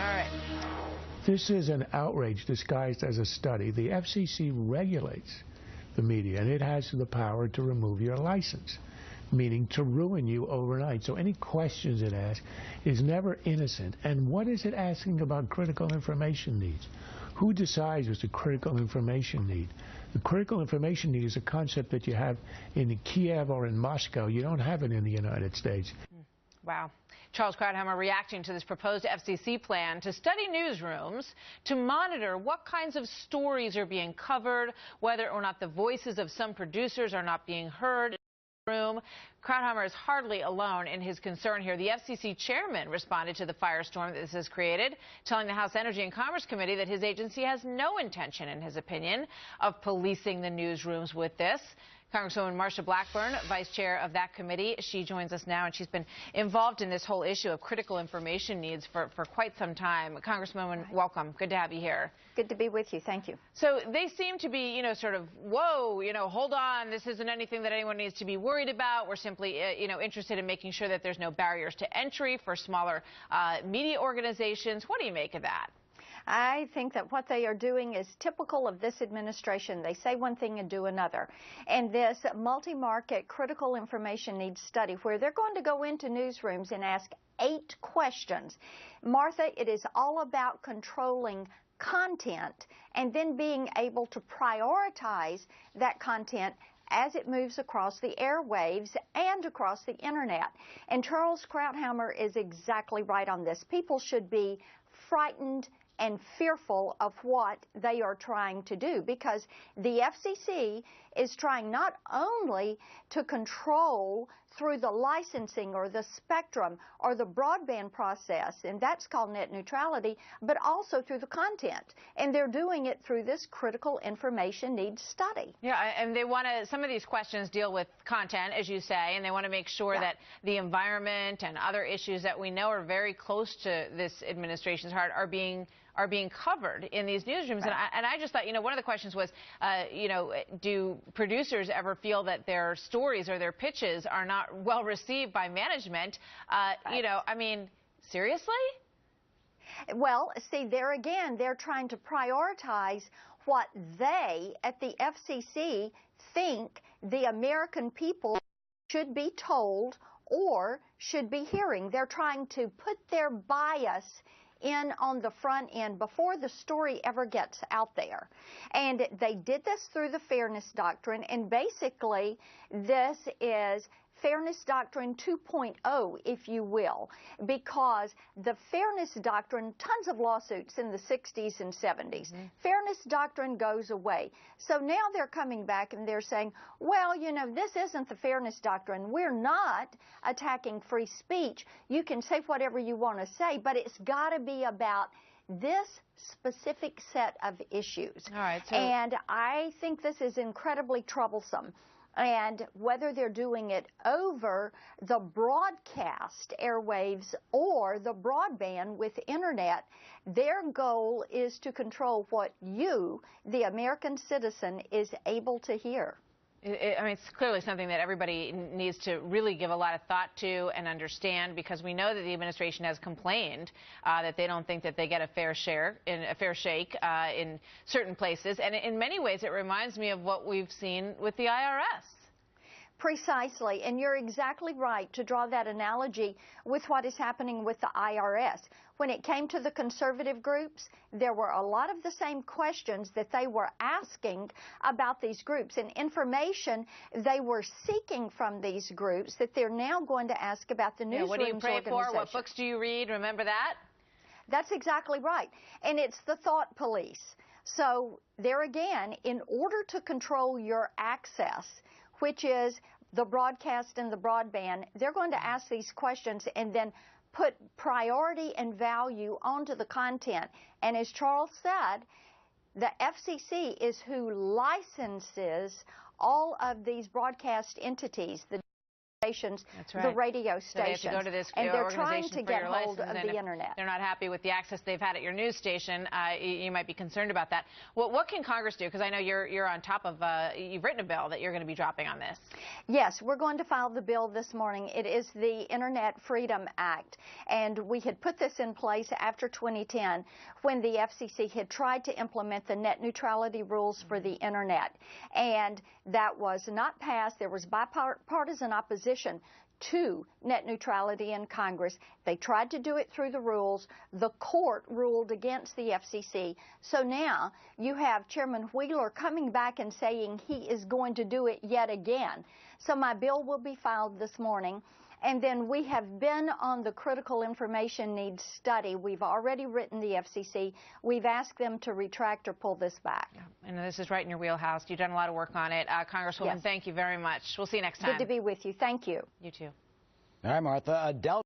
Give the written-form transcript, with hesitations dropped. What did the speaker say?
right. This is an outrage disguised as a study. The FCC regulates the media, and it has the power to remove your license, meaning to ruin you overnight. So any questions it asks is never innocent. And what is it asking about critical information needs? Who decides what's a critical information need? The critical information need is a concept that you have in Kiev or in Moscow. You don't have it in the United States. Wow. Charles Krauthammer reacting to this proposed FCC plan to study newsrooms to monitor what kinds of stories are being covered, whether or not the voices of some producers are not being heard. Room. Krauthammer is hardly alone in his concern here. The FCC chairman responded to the firestorm that this has created, telling the House Energy and Commerce Committee that his agency has no intention, in his opinion, of policing the newsrooms with this. Congresswoman Marsha Blackburn, vice chair of that committee, she joins us now, and she's been involved in this whole issue of critical information needs for quite some time. Congresswoman, welcome. Good to have you here. Good to be with you. Thank you. So they seem to be, sort of, whoa, hold on. This isn't anything that anyone needs to be worried about. We're simply, interested in making sure that there's no barriers to entry for smaller media organizations. What do you make of that? I think that what they are doing is typical of this administration. They say one thing and do another. And this multi-market critical information needs study, where they're going to go into newsrooms and ask 8 questions. Martha, it is all about controlling content and then being able to prioritize that content as it moves across the airwaves and across the internet. And Charles Krauthammer is exactly right on this. People should be frightened and fearful of what they are trying to do, because the FCC is trying not only to control through the licensing or the spectrum or the broadband process, and that's called net neutrality, but also through the content. And they're doing it through this critical information needs study. Yeah, and they want to, some of these questions deal with content, as you say, and they want to make sure that the environment and other issues that we know are very close to this administration's heart are being covered in these newsrooms. Right. And I just thought, one of the questions was, do producers ever feel that their stories or their pitches are not well received by management? Right. I mean, seriously? Well, see, there again, they're trying to prioritize what they at the FCC think the American people should be told or should be hearing. They're trying to put their bias in on the front end before the story ever gets out there. And they did this through the Fairness Doctrine, and basically this is Fairness Doctrine 2.0, if you will, because the Fairness Doctrine, tons of lawsuits in the 60s and 70s. Fairness Doctrine goes away. So now they're coming back and they're saying, well, this isn't the Fairness Doctrine. We're not attacking free speech. You can say whatever you want to say, but it's got to be about this specific set of issues. All right, and I think this is incredibly troublesome. And whether they're doing it over the broadcast airwaves or the broadband with internet, their goal is to control what you, the American citizen, is able to hear. I mean, it's clearly something that everybody needs to really give a lot of thought to and understand, because we know that the administration has complained that they don't think that they get a fair shake in certain places. And in many ways, it reminds me of what we've seen with the IRS. Precisely, and you're exactly right to draw that analogy with what is happening with the IRS. When it came to the conservative groups, there were a lot of the same questions that they were asking about these groups, and information they were seeking from these groups that they're now going to ask about the newsrooms. What do you pray for? What books do you read? Remember that? That's exactly right. And it's the thought police. So there again, in order to control your access, which is the broadcast and the broadband, they're going to ask these questions and then put priority and value onto the content. And as Charles said, the FCC is who licenses all of these broadcast entities, the stations, That's right. the radio So they stations, have to go to this and they're trying organization to for get your hold license, of and the if internet. they're not happy with the access they've had at your news station, you might be concerned about that. What can Congress do? Because I know you're on top of, you've written a bill that you're going to be dropping on this. Yes, we're going to file the bill this morning. It is the Internet Freedom Act, and we had put this in place after 2010 when the FCC had tried to implement the net neutrality rules for the Internet, and that was not passed. There was bipartisan opposition to net neutrality in Congress. They tried to do it through the rules. The court ruled against the FCC. So now you have Chairman Wheeler coming back and saying he is going to do it yet again. So my bill will be filed this morning. And then we have been on the critical information needs study. We've already written the FCC. We've asked them to retract or pull this back. Yeah, and this is right in your wheelhouse. You've done a lot of work on it. Congresswoman, yes. Thank you very much. We'll see you next time. Good to be with you. Thank you. You too. All right, Martha.